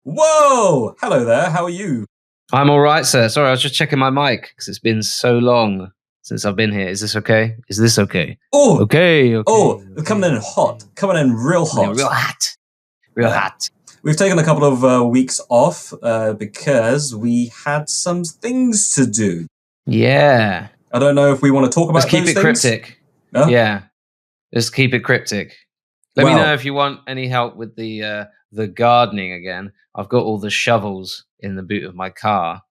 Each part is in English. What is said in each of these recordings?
Whoa! Hello there. How are you? I'm all right, sir. Sorry, I was just checking my mic because it's been so long since I've been here. Is this okay? Is this okay? Oh, Okay. coming in hot. Coming in real hot. Real hot. Real Yeah. hot. We've taken a couple of weeks off because we had some things to do. Yeah. I don't know if we want to talk about Let's keep those it things. cryptic. No? Yeah. Let's keep it cryptic. Let me Well- know if you want any help with the gardening again. I've got all the shovels in the boot of my car.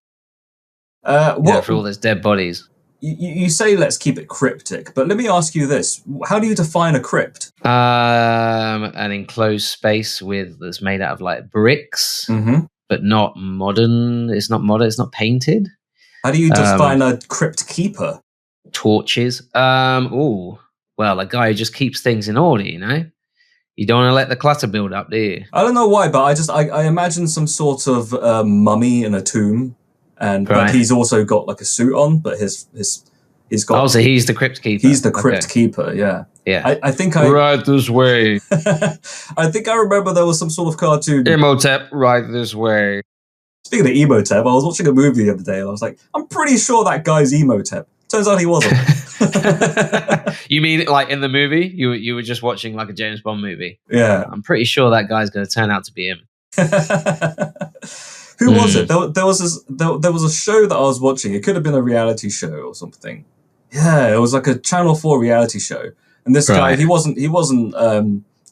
For all those dead bodies. You say let's keep it cryptic, but let me ask you this. How do you define a crypt? An enclosed space that's made out of like bricks, but not modern. It's not modern. It's not painted. How do you define a crypt keeper? Torches. Well, a guy who just keeps things in order. You don't want to let the clutter build up, do you? I don't know why, but I imagine some sort of mummy in a tomb, but he's also got like a suit on, but he's got. Oh, so he's the crypt keeper. He's the crypt keeper. Yeah. Yeah. I think right this way. I think I remember there was some sort of cartoon. Imhotep, right this way. Speaking of Imhotep, I was watching a movie the other day and I was like, I'm pretty sure that guy's Imhotep. Turns out he wasn't. You mean like in the movie? You were just watching like a James Bond movie? Yeah. I'm pretty sure that guy's going to turn out to be him. Who was it? There was a show that I was watching. It could have been a reality show or something. Yeah, it was like a Channel 4 reality show. And this guy, he wasn't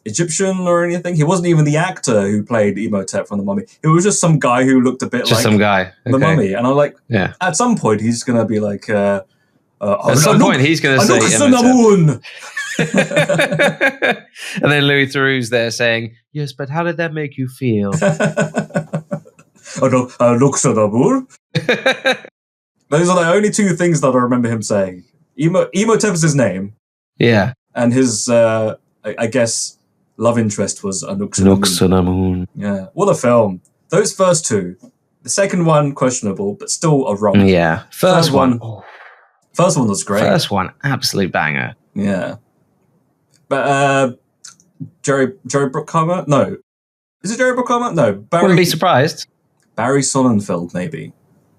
Egyptian or anything. He wasn't even the actor who played Imhotep from The Mummy. It was just some guy who looked a bit like some guy. The Mummy. And I'm like, at some point he's going to be like... at some point he's going to say Imhotep. And then Louis Theroux's there saying, yes, but how did that make you feel? Those are the only two things that I remember him saying. Imhotep is his name. Yeah. And his, I guess, love interest was Anuxanamun. Yeah. What a film. Those first two. The second one, questionable, but still a romp. Yeah. First one. First one was great. First one, absolute banger. Yeah. But Jerry Bruckheimer? No. Is it Jerry Bruckheimer? No. Wouldn't be surprised. Barry Sonnenfeld, maybe.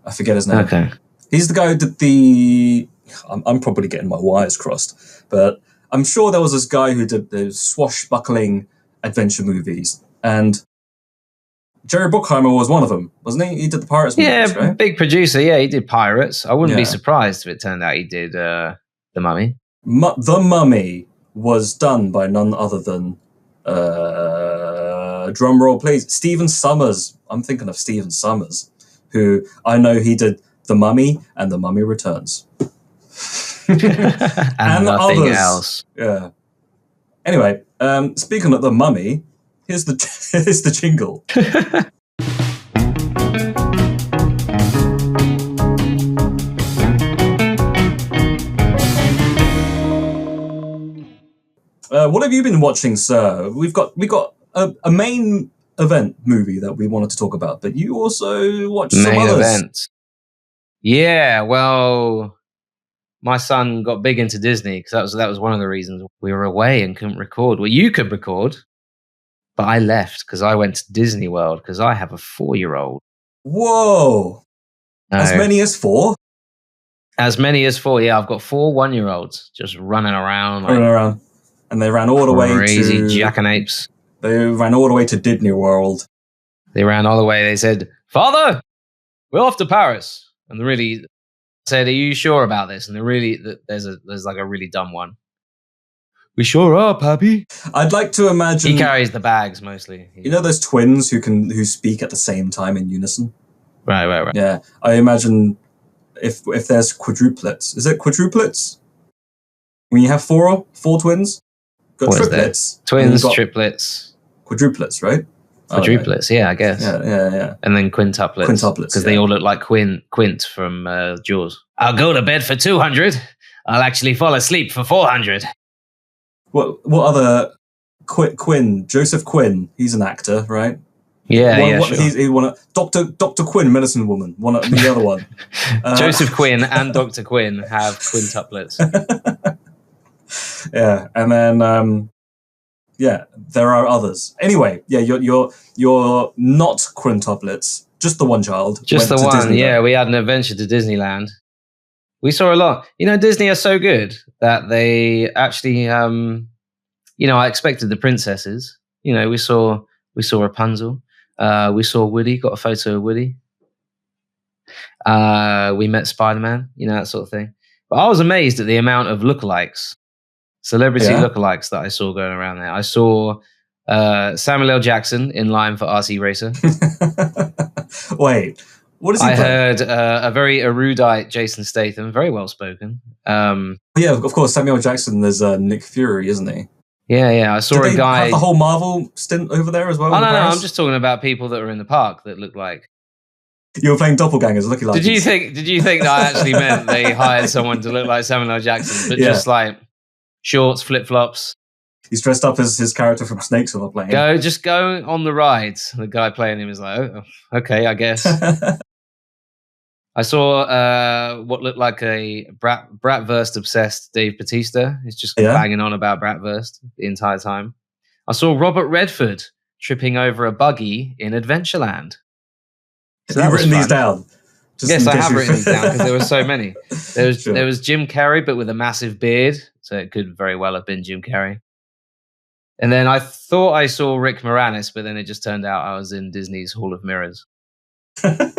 I forget his name. Okay. He's the guy who did the... I'm probably getting my wires crossed, but I'm sure there was this guy who did the swashbuckling adventure movies, and Jerry Bruckheimer was one of them, wasn't he? He did the Pirates movies, right? Big producer. Yeah, he did Pirates. I wouldn't be surprised if it turned out he did The Mummy. The Mummy was done by none other than, drum roll please, Stephen Sommers. I'm thinking of Stephen Sommers, who I know he did The Mummy and The Mummy Returns. and nothing others. Else. Yeah. Anyway, speaking of The Mummy, here's the jingle. What have you been watching, sir? We got a main event movie that we wanted to talk about, but you also watched some others. Main event. Yeah, well, my son got big into Disney because that was one of the reasons we were away and couldn't record. Well, you could record, but I left because I went to Disney World because I have a 4-year-old. Whoa! No. As many as 4? As many as 4, yeah. I've got 4 1-year-olds just running around. And they ran all the way to... Crazy jackanapes. They ran all the way to Disney World. They ran all the way. They said, Father, we're off to Paris. And they really said, are you sure about this? And there's like a really dumb one. We sure are, Pappy. I'd like to imagine... He carries the bags mostly. You know those twins who speak at the same time in unison? Right. Yeah. I imagine if there's quadruplets. Is it quadruplets? When you have four twins? Got triplets. Twins, triplets. Quadruplets, right? Quadruplets, yeah, I guess. Yeah. And then quintuplets. Because they all look like Quint from Jaws. I'll go to bed for 200. I'll actually fall asleep for 400. What other... Quinn, Joseph Quinn, he's an actor, right? Yeah, sure. He won Dr. Quinn, medicine woman, the other one. Joseph Quinn and Dr. Quinn have quintuplets. Yeah, and then Yeah, there are others. Anyway, yeah, you're not quintuplets, just the one child. Just went the to one. Disneyland. Yeah, we had an adventure to Disneyland. We saw a lot. Disney are so good that they actually, I expected the princesses. We saw Rapunzel. We saw Woody. Got a photo of Woody. We met Spider-Man. That sort of thing. But I was amazed at the amount of lookalikes, celebrity lookalikes that I saw going around there. I saw Samuel L. Jackson in line for RC Racer. Wait, what is he? I heard a very erudite Jason Statham, very well spoken. Yeah, of course, Samuel Jackson. There's Nick Fury, isn't he? Yeah. I saw Did a guy. Have the whole Marvel stint over there as well? Oh no, I'm just talking about people that were in the park that looked like. You were playing doppelgangers, looking like. Did you think that I actually meant they hired someone to look like Samuel L. Jackson, but just like shorts, flip flops? He's dressed up as his character from Snakes on the plane. Just go on the rides. The guy playing him is like, oh, okay, I guess. I saw what looked like a Bratwurst obsessed Dave Bautista. He's just banging on about Bratwurst the entire time. I saw Robert Redford tripping over a buggy in Adventureland. So have you written these down? Yes, I have written these down because there were so many. There was Jim Carrey, but with a massive beard, so it could very well have been Jim Carrey. And then I thought I saw Rick Moranis, but then it just turned out I was in Disney's Hall of Mirrors. And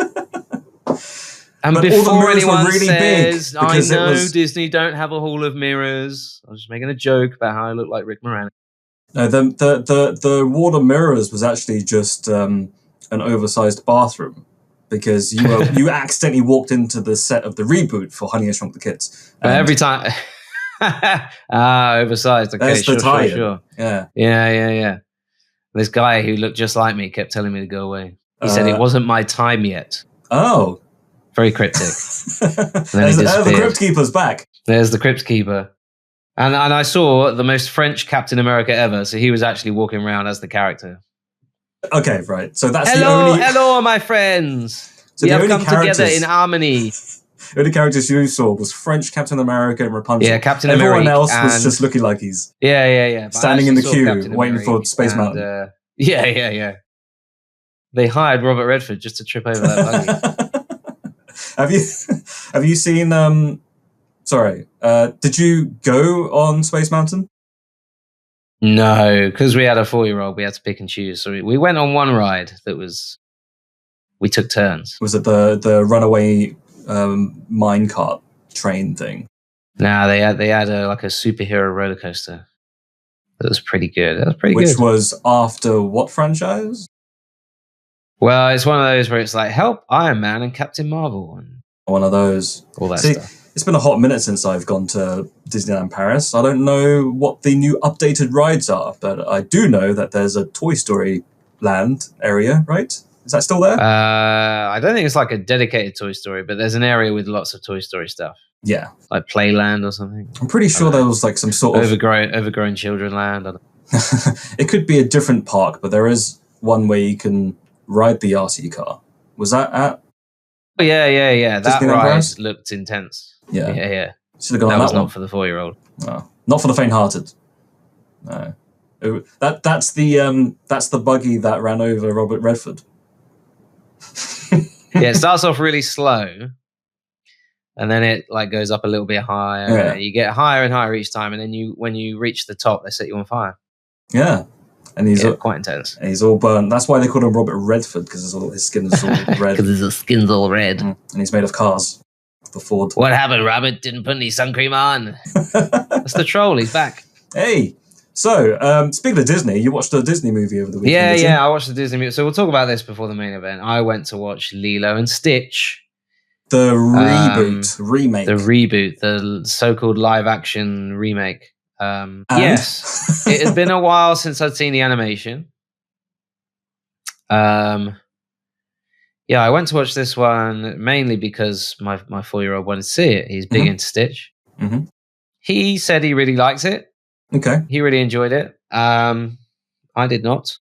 but before anyone really says, I know Disney don't have a Hall of Mirrors, I was just making a joke about how I look like Rick Moranis. No, the Wall of Mirrors was actually just an oversized bathroom. Because you accidentally walked into the set of the reboot for Honey, I Shrunk the Kids. Every time. Oversized. Okay, sure. Yeah. This guy who looked just like me kept telling me to go away. He said it wasn't my time yet. Oh. Very cryptic. The Crypt Keeper's back. There's the Crypt Keeper. And I saw the most French Captain America ever, so he was actually walking around as the character. Okay, right. So that's Hello, my friends. So we have come together in harmony. The only characters you saw was French Captain America and Rapunzel. Yeah, Captain America. Everyone else was just looking like he's standing in the queue, waiting for Space Mountain. Yeah. They hired Robert Redford just to trip over that buggy. Have you seen? Did you go on Space Mountain? No, because we had a 4-year-old, we had to pick and choose. So we went on one ride we took turns. Was it the runaway minecart train thing? No, they had a superhero roller coaster. That was pretty good. Which was after what franchise? Well, it's one of those where it's like, help, Iron Man and Captain Marvel. And one of those. All that stuff. It's been a hot minute since I've gone to Disneyland Paris. I don't know what the new updated rides are, but I do know that there's a Toy Story Land area, right? Is that still there? I don't think it's like a dedicated Toy Story, but there's an area with lots of Toy Story stuff. Yeah. Like Playland or something. I'm pretty sure there was like some sort of... Overgrown children land. It could be a different park, but there is one where you can ride the RC car. Was that at... Oh, yeah. That ride looked intense. Yeah. Should have gone on that was one. Not for the 4-year-old. No, not for the faint-hearted. No. That's the buggy that ran over Robert Redford. Yeah, it starts off really slow, and then it goes up a little bit higher. Yeah. You get higher and higher each time, and then when you reach the top, they set you on fire. Yeah, and he's quite intense. And he's all burnt. That's why they call him Robert Redford, because his skin is all red. Because his skin's all red, and he's made of cars. The Ford. What happened, Robert? Didn't put any sun cream on. That's the troll. He's back. Hey. So, speaking of Disney, you watched a Disney movie over the weekend. Yeah, I watched the Disney movie. So we'll talk about this before the main event. I went to watch Lilo and Stitch. The remake. The reboot, the so-called live-action remake. Yes. It had been a while since I'd seen the animation. Yeah, I went to watch this one mainly because my 4-year-old wanted to see it. He's big into Stitch. Mm-hmm. He said he really likes it. Okay. He really enjoyed it. I did not.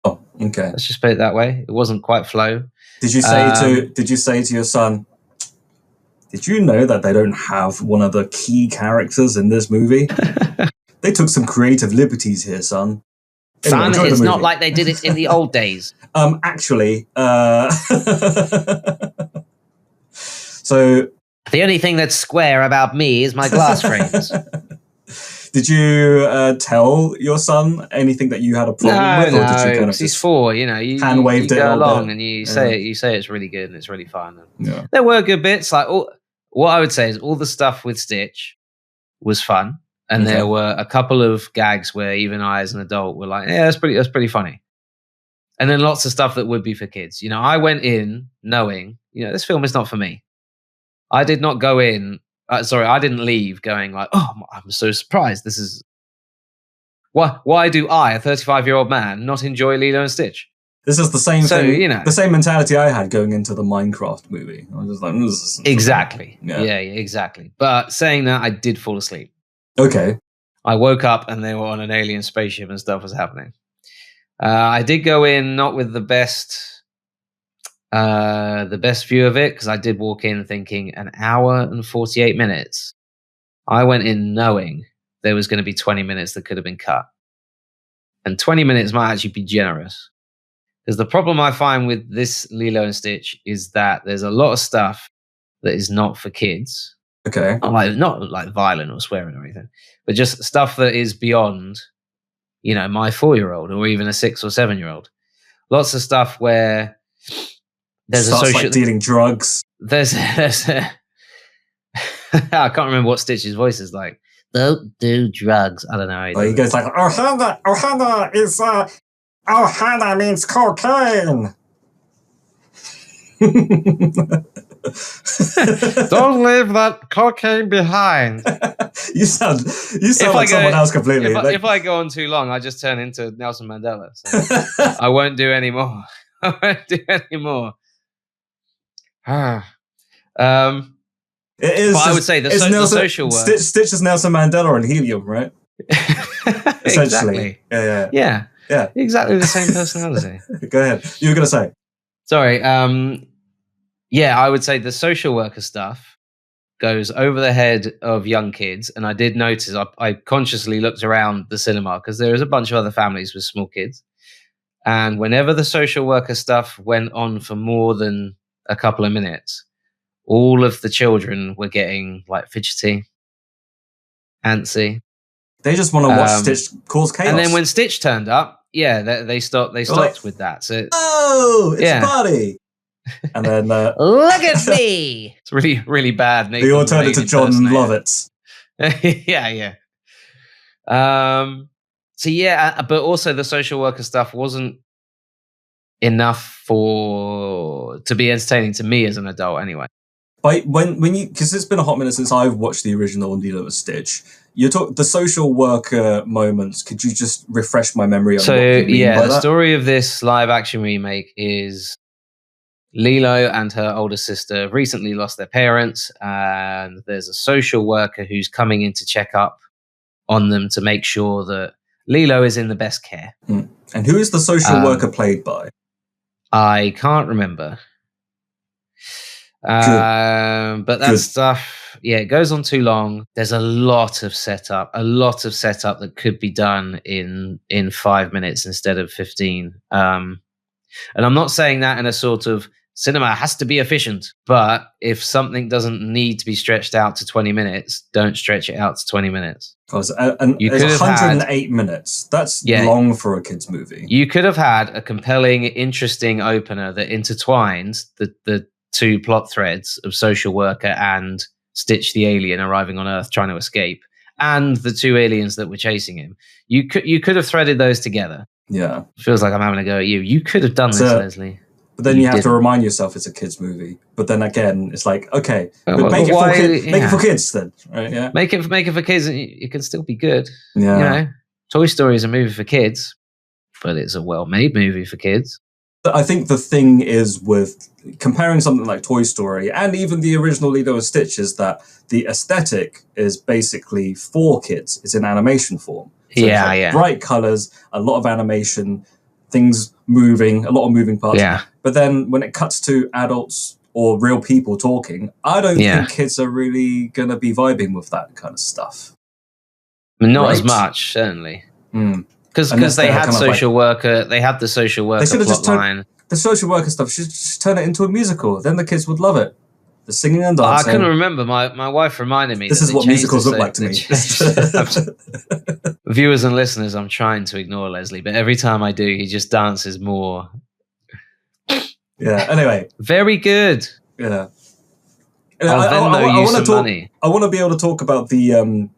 Oh, okay. Let's just put it that way. It wasn't quite flow. Did you say to your son, did you know that they don't have one of the key characters in this movie? They took some creative liberties here, son. Anyway, son, it's not like they did it in the old days. Actually, so the only thing that's square about me is my glass frames. Did you tell your son anything that you had a problem with, or did you kind of he's 4? You know, you go along and you say it. You say it's really good and it's really fun. Yeah. There were good bits. Like what I would say is all the stuff with Stitch was fun, and there were a couple of gags where even I, as an adult, were like, "Yeah, that's pretty funny." And then lots of stuff that would be for kids. You know, I went in knowing, this film is not for me. I did not go in. I didn't leave going like, oh, I'm so surprised. This is why do I, a 35-year-old man, not enjoy Lilo and Stitch? This is the same thing. The same mentality I had going into the Minecraft movie. I was just like, exactly. Yeah, exactly. But saying that, I did fall asleep. Okay. I woke up and they were on an alien spaceship and stuff was happening. I did go in not with the best view of it, because I did walk in thinking an hour and 48 minutes. I went in knowing there was going to be 20 minutes that could have been cut. And 20 minutes might actually be generous. Because the problem I find with this Lilo and Stitch is that there's a lot of stuff that is not for kids. Okay. Not like violent or swearing or anything, but just stuff that is beyond, my 4-year-old or even a 6 or 7-year-old. Lots of stuff where there's a social, like dealing drugs. There's I can't remember what Stitch's voice is like. Don't do drugs. I don't know. He goes like, Ohana is Ohana means cocaine. Don't leave that cocaine behind. You sound like someone else completely. If I go on too long, I just turn into Nelson Mandela. So I won't do any more. It is. But I would say the social work. Stitch is Nelson Mandela and helium, right? Essentially. Exactly. Yeah. Exactly the same personality. Go ahead. You were going to say. Sorry. I would say the social worker stuff goes over the head of young kids, and I did notice. I consciously looked around the cinema because there is a bunch of other families with small kids. And whenever the social worker stuff went on for more than a couple of minutes, all of the children were getting like fidgety, antsy. They just want to watch Stitch cause chaos. And then when Stitch turned up, they stopped with that. So it's a party. And then look at me. It's really, really bad. They all turned into John Lovitz. Yeah. But also the social worker stuff wasn't enough to be entertaining to me as an adult anyway. But because it's been a hot minute since I've watched the original Lilo and Stitch, the social worker moments. Could you just refresh my memory on what you mean by that? The story of this live action remake is Lilo and her older sister have recently lost their parents, and there's a social worker who's coming in to check up on them to make sure that Lilo is in the best care. And who is the social worker played by? I can't remember. But that stuff, it goes on too long. There's a lot of setup that could be done in 5 minutes instead of 15. And I'm not saying that in a sort of cinema has to be efficient, but if something doesn't need to be stretched out to 20 minutes, don't stretch it out to 20 minutes. It's 108 minutes. That's long for a kid's movie. You could have had a compelling, interesting opener that intertwines the two plot threads of social worker and Stitch the alien arriving on Earth trying to escape, and the two aliens that were chasing him. You could have threaded those together. Yeah. Feels like I'm having a go at you. You could have done this, Leslie. But then you have to remind yourself it's a kid's movie. But then again, it's like, okay, but make it for kids then, right? Yeah. Make it for kids, and it can still be good. Yeah. Toy Story is a movie for kids, but it's a well-made movie for kids. I think the thing is with comparing something like Toy Story and even the original Lilo and Stitch is that the aesthetic is basically for kids. It's in animation form. So bright colors, a lot of animation, things moving, a lot of moving parts. Yeah. But then when it cuts to adults or real people talking, I don't think kids are really going to be vibing with that kind of stuff. Not as much, certainly. Because they had social worker. They had the social worker plot line. The social worker stuff should just turn it into a musical. Then the kids would love it. The singing and dancing. I couldn't remember. My wife reminded me. This is what musicals look like to me. Viewers and listeners, I'm trying to ignore Leslie, but every time I do, he just dances more. Yeah. Anyway. Very good. Yeah. I want to be able to talk about the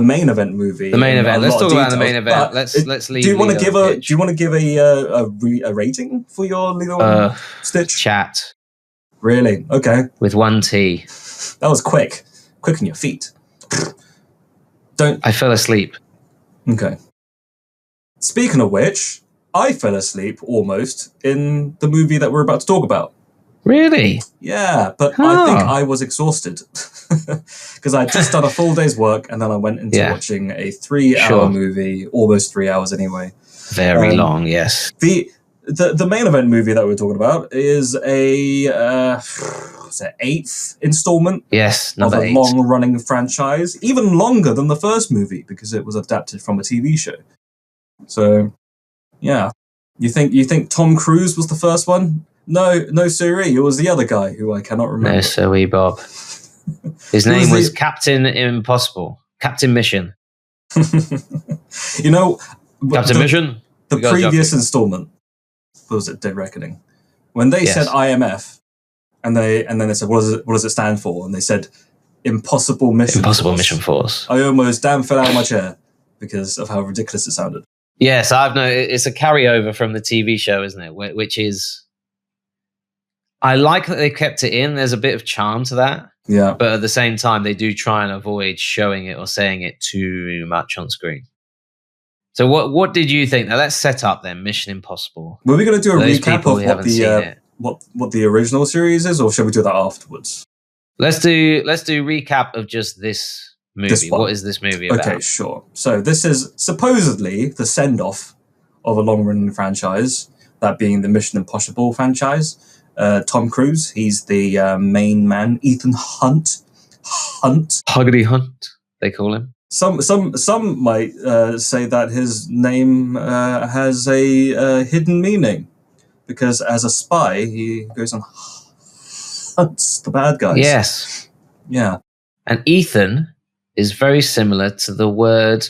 main event movie. The main event. Let's talk about the main event. Let's leave. Do you want to give a rating for your Lilo Stitch? Chat. Really? Okay. With one T. That was quick. Quick on your feet. I fell asleep. Okay. Speaking of which, I fell asleep almost in the movie that we're about to talk about. Really? Yeah, but I think I was exhausted because I'd just done a full day's work and then I went into watching a 3-hour movie, almost 3 hours anyway. Very long, yes. The main event movie that we're talking about is a 8th installment of a long-running franchise, even longer than the first movie because it was adapted from a TV show. So, yeah. You think Tom Cruise was the first one? No, sirree. It was the other guy who I cannot remember. No, sirree, Bob. His name was Captain Impossible. Captain Mission. Captain Mission? The previous installment. What was it? Dead Reckoning. When they said IMF, and then they said, what does it stand for? And they said, Impossible Mission Mission Force. I almost fell out of my chair because of how ridiculous it sounded. Yes, it's a carryover from the TV show, isn't it? Which is, I like that they kept it in. There's a bit of charm to that. Yeah. But at the same time, they do try and avoid showing it or saying it too much on screen. So what did you think? Now let's set up then Mission Impossible. Were we going to do a recap of what the original series is, or should we do that afterwards? Let's do recap of just this movie. What is this movie about? Okay, sure. So this is supposedly the send-off of a long-running franchise, that being the Mission Impossible franchise. Tom Cruise, he's the main man. Ethan Hunt, Huggity Hunt, they call him. Some might say that his name has a hidden meaning, because as a spy, he goes and hunts the bad guys. Yes. Yeah. And Ethan is very similar to the word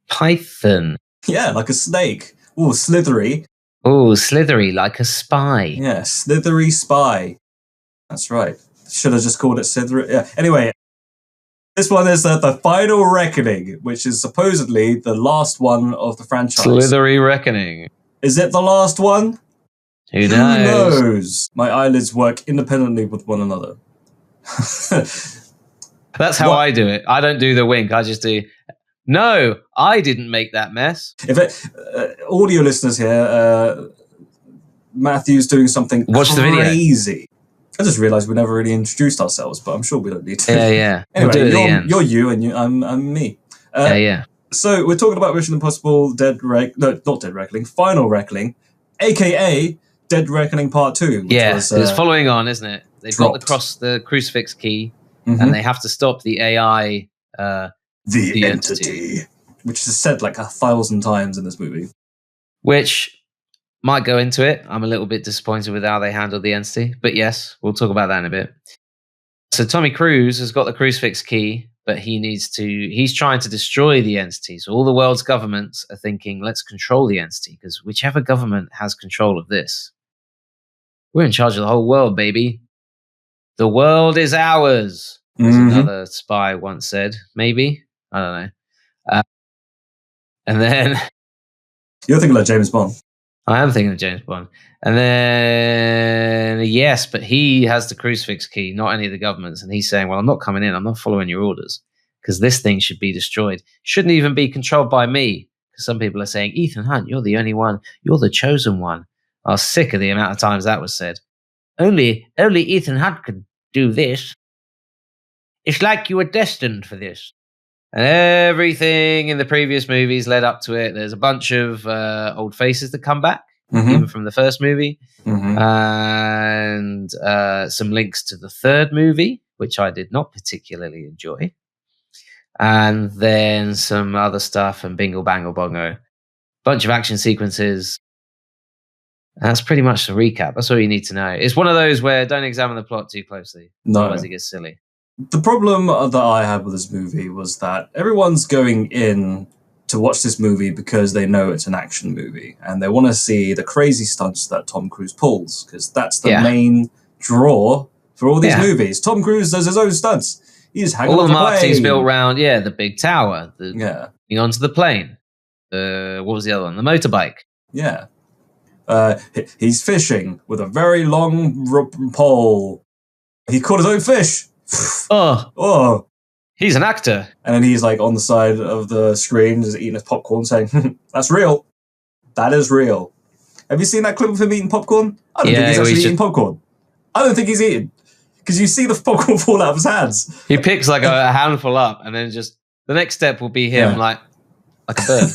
python. Yeah, like a snake. Ooh, slithery. Ooh, slithery, like a spy. Yeah, slithery spy. That's right. Should have just called it slithery. Yeah. Anyway. This one is the Final Reckoning, which is supposedly the last one of the franchise. Slithery Reckoning. Is it the last one? Who knows? My eyelids work independently with one another. That's how I do it. I don't do the wink. I just do, no, I didn't make that mess. Audio listeners here, Matthew's doing something Watch crazy. The video. I just realised we never really introduced ourselves, but I'm sure we don't need to. Yeah. Anyway, you're you and I'm me. Yeah. So we're talking about Mission Impossible not Dead Reckoning, Final Reckoning, aka Dead Reckoning Part 2. It's following on, isn't it? They've got the crucifix key, and they have to stop the AI, the entity, which is said like 1,000 times in this movie. Which might go into it. I'm a little bit disappointed with how they handled the entity, but yes, we'll talk about that in a bit. So Tommy Cruise has got the crucifix key, but he's trying to destroy the entity. So all the world's governments are thinking, let's control the entity, because whichever government has control of this, we're in charge of the whole world, baby. The world is ours, as another spy once said. Maybe. I don't know. And then... You're thinking like James Bond. I am thinking of James Bond. And then, yes, but he has the crucifix key, not any of the governments. And he's saying, well, I'm not coming in. I'm not following your orders because this thing should be destroyed. Shouldn't even be controlled by me. Because some people are saying, Ethan Hunt, you're the only one. You're the chosen one. I was sick of the amount of times that was said. Only Ethan Hunt could do this. It's like you were destined for this. And everything in the previous movies led up to it. There's a bunch of old faces that come back, even from the first movie. And some links to the third movie, which I did not particularly enjoy. and then some other stuff and bingle bangle bongo. Bunch of action sequences. That's pretty much the recap. That's all you need to know. It's one of those where don't examine the plot too closely. No. Otherwise it gets silly. The problem that I had with this movie was that everyone's going in to watch this movie because they know it's an action movie and they want to see the crazy stunts that Tom Cruise pulls, because that's the main draw for all these movies. Tom Cruise does his own stunts. He's hanging all off the a marketing's plane. built around the big tower, getting onto the plane. What was the other one? The motorbike. Yeah. He's fishing with a very long pole. He caught his own fish. Oh. He's an actor. And then he's like on the side of the screen just eating his popcorn saying, that's real. That is real. Have you seen that clip of him eating popcorn? I don't think he's actually eating popcorn. I don't think he's eating. Because you see the popcorn fall out of his hands. He picks like a handful up and then just the next step will be him like a bird.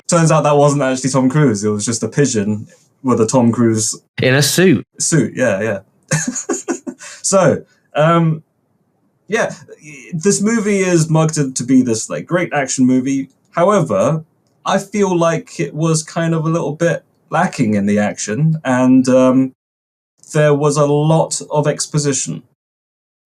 Turns out that wasn't actually Tom Cruise. It was just a pigeon with a Tom Cruise in a suit. Yeah. So, this movie is marketed to be this like great action movie. However, I feel like it was kind of a little bit lacking in the action, and there was a lot of exposition.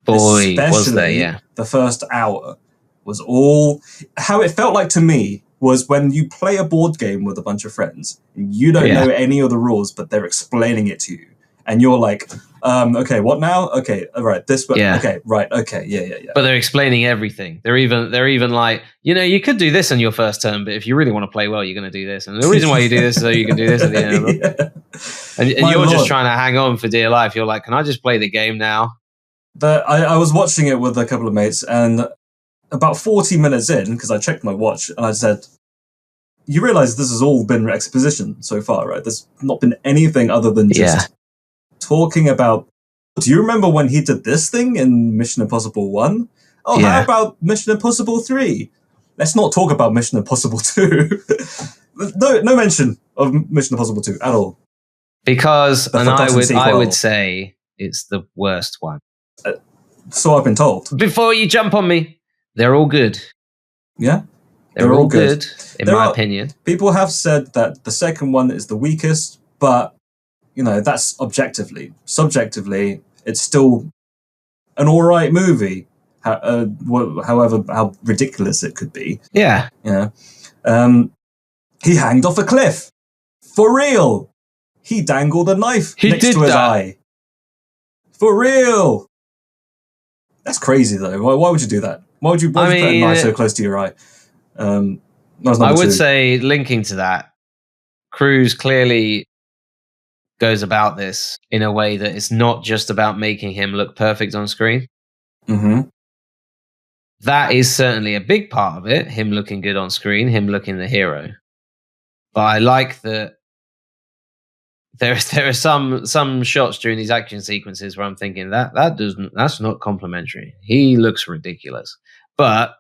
Boy, was there, yeah. The first hour was all... How it felt like to me was when you play a board game with a bunch of friends, and you don't know any of the rules, but they're explaining it to you. And you're like, okay, what now? Okay, all right, this way. Yeah. Okay, right, okay, yeah. But they're explaining everything. They're even like, you could do this on your first turn, but if you really want to play well, you're going to do this. And the reason why you do this is so you can do this at the end of it. And you're just trying to hang on for dear life. You're like, can I just play the game now? I was watching it with a couple of mates, and about 40 minutes in, because I checked my watch, and I said, you realize this has all been exposition so far, right? There's not been anything other than just talking about, do you remember when he did this thing in Mission Impossible 1? Oh, how about Mission Impossible 3? Let's not talk about Mission Impossible 2. No mention of Mission Impossible 2 at all. Because, and I would say it's the worst one. So I've been told. Before you jump on me, they're all good. Yeah? They're all good, in my opinion. People have said that the second one is the weakest, but that's objectively. Subjectively, it's still an all right movie, however how ridiculous it could be. Yeah. He hanged off a cliff. For real. He dangled a knife next to his eye. For real. That's crazy, though. Why would you do that? Why would you put a knife so close to your eye? I would say, linking to that, Cruise clearly goes about this in a way that it's not just about making him look perfect on screen. Mm-hmm. That is certainly a big part of it, him looking good on screen, him looking the hero. But I like that there are some shots during these action sequences where I'm thinking that's not complimentary. He looks ridiculous. But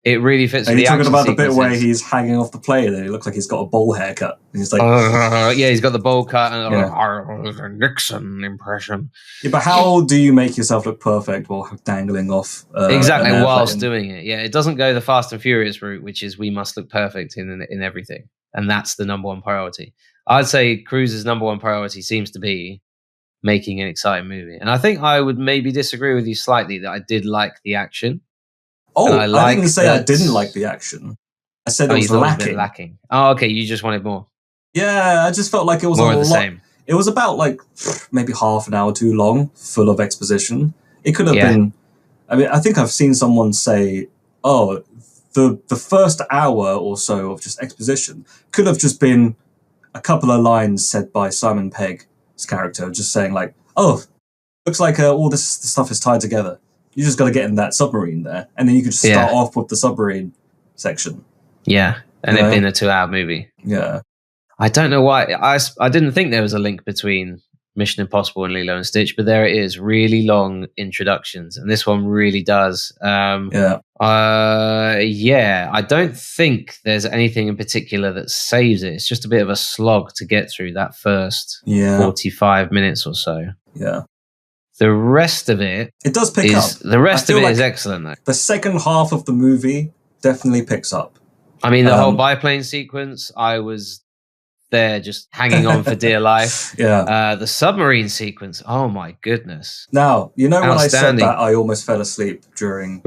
it really fits. Are you talking about the bit where he's hanging off the plane and he looks like he's got a bowl haircut? And he's like, he's got the bowl cut and a Nixon impression. Yeah, but how do you make yourself look perfect while dangling off? Exactly, whilst doing it. Yeah, it doesn't go the Fast and Furious route, which is we must look perfect in everything, and that's the number one priority. I'd say Cruise's number one priority seems to be making an exciting movie, and I think I would maybe disagree with you slightly that I did like the action. Oh, I didn't say I didn't like the action. I said it was lacking. Oh, okay. You just wanted more. Yeah, I just felt like it was more of the same. It was about like maybe half an hour too long, full of exposition. It could have been. I mean, I think I've seen someone say, "Oh, the first hour or so of just exposition could have just been a couple of lines said by Simon Pegg's character, just saying like, oh, looks like all this stuff is tied together. You just got to get in that submarine there, and then you could just start off with the submarine section." Yeah, and it'd been a 2-hour movie. Yeah. I don't know why. I didn't think there was a link between Mission Impossible and Lilo and Stitch, but there it is. Really long introductions, and this one really does. I don't think there's anything in particular that saves it. It's just a bit of a slog to get through that first 45 minutes or so. Yeah. The rest of it... It does pick up. The rest of it is excellent, though. The second half of the movie definitely picks up. I mean, the whole biplane sequence, I was there just hanging on for dear life. Yeah. The submarine sequence, oh my goodness. Now, when I said that, I almost fell asleep during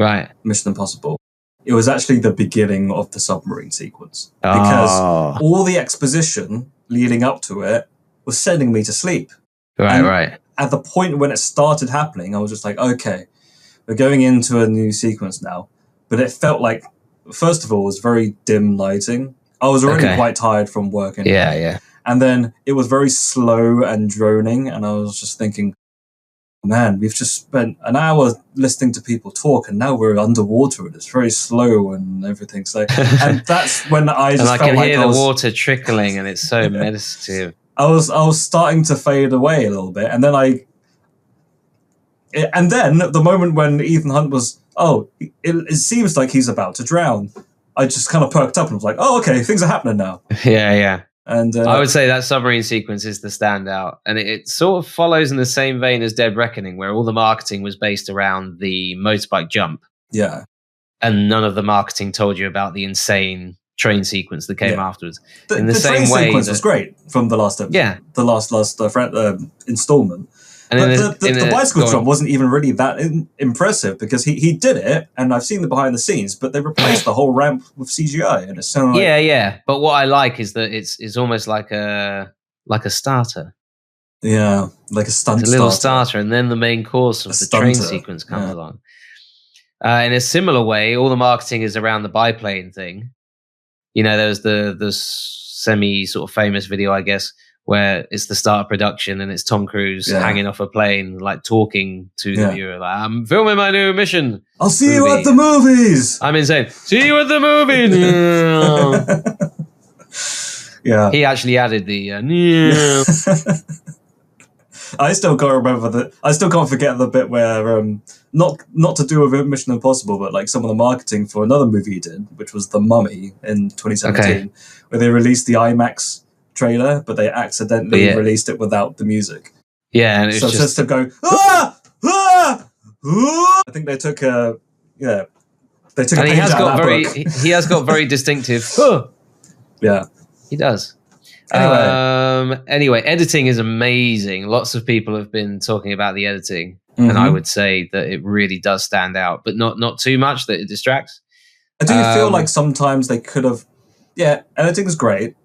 Mission Impossible. It was actually the beginning of the submarine sequence. Because all the exposition leading up to it was sending me to sleep. Right. At the point when it started happening, I was just like, okay, we're going into a new sequence now. But it felt like, first of all, it was very dim lighting. I was already quite tired from work anyway. Yeah. And then it was very slow and droning, and I was just thinking, man, we've just spent an hour listening to people talk, and now we're underwater, and it's very slow and everything. So, and that's when I just felt like I can hear the water trickling, and it's so meditative. I was starting to fade away a little bit, and then the moment when Ethan Hunt was, it seems like he's about to drown. I just kind of perked up and was like, oh, okay, things are happening now. Yeah. And I would say that submarine sequence is the standout. And it sort of follows in the same vein as Dead Reckoning, where all the marketing was based around the motorbike jump. Yeah. And none of the marketing told you about the insane train sequence that came afterwards. The same train sequence was great from the last episode. Yeah. The last installment. And but the bicycle jump wasn't even really that impressive because he did it, and I've seen the behind the scenes, but they replaced the whole ramp with CGI, and it's so like... Yeah. But what I like is that it's almost like a starter. Yeah, like a stunt. It's a little starter, and then the main course of the train sequence comes along. In a similar way, all the marketing is around the biplane thing. There was the semi sort of famous video, I guess, where it's the start of production and it's Tom Cruise hanging off a plane, like talking to the viewer, like, I'm filming my new mission. I'll see you at the movies. I'm insane. See you at the movies. Yeah. He actually added the I still can't remember I still can't forget the bit where not to do with Mission Impossible, but like some of the marketing for another movie he did, which was The Mummy in 2017, where they released the IMAX trailer, but they accidentally released it without the music. Yeah, and it was just to go I think they took a page out of that book. He has got very distinctive. Yeah, he does. Anyway, editing is amazing. Lots of people have been talking about the editing, and I would say that it really does stand out, but not too much that it distracts. I do feel like sometimes they could have. Yeah, editing is great.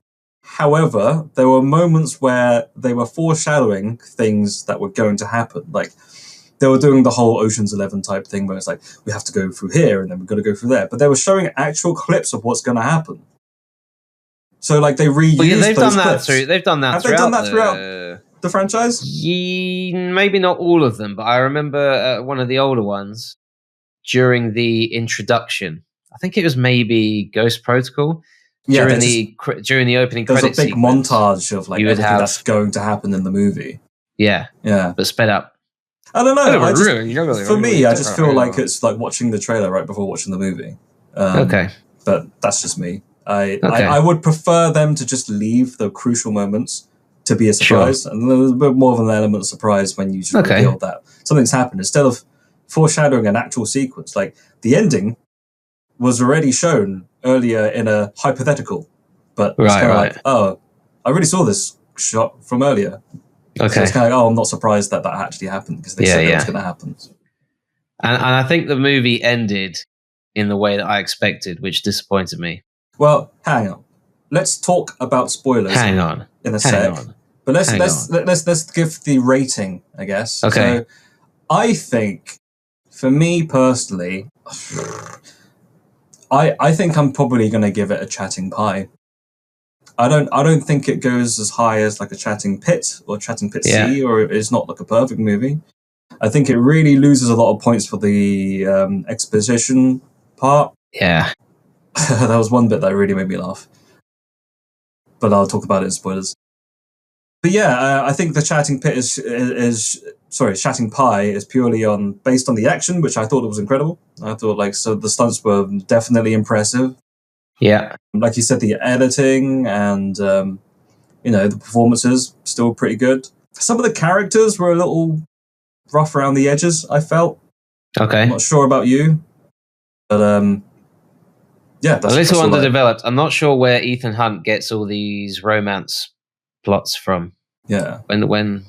However, there were moments where they were foreshadowing things that were going to happen. Like, they were doing the whole Ocean's 11 type thing where it's like, we have to go through here and then we've got to go through there. But they were showing actual clips of what's going to happen. So, like, they reused they've those done clips. They've done that. Have they done that throughout the franchise? Maybe not all of them, but I remember one of the older ones during the introduction. I think it was maybe Ghost Protocol. Yeah, during the opening credits, there's a big montage of like everything that's going to happen in the movie. Yeah, but sped up. I don't know. For me, I just feel like it's like watching the trailer right before watching the movie. But that's just me. I would prefer them to just leave the crucial moments to be a surprise, and there's a bit more of an element of surprise when you just reveal that something's happened instead of foreshadowing an actual sequence. Like the ending was already shown earlier in a hypothetical, but it's kind of like, I already saw this shot from earlier. So it's kind of like, I'm not surprised that actually happened because they said it was going to happen. And I think the movie ended in the way that I expected, which disappointed me. Well, hang on. Let's talk about spoilers. In a sec. But let's give the rating, I guess. Okay. So I think, for me personally, I think I'm probably going to give it a chatting pie. I don't think it goes as high as like a Chatting Pit or Chatting Pit C, or it's not like a perfect movie. I think it really loses a lot of points for the exposition part. Yeah. That was one bit that really made me laugh. But I'll talk about it in spoilers. But yeah, I think the Chatting Pit Chatting Pie is purely based on the action, which I thought was incredible. I thought the stunts were definitely impressive. Yeah. Like you said, the editing and, the performances still pretty good. Some of the characters were a little rough around the edges, I felt. Okay. I'm not sure about you, but yeah, that's a little that's underdeveloped. I'm not sure where Ethan Hunt gets all these romance plots from. Yeah. When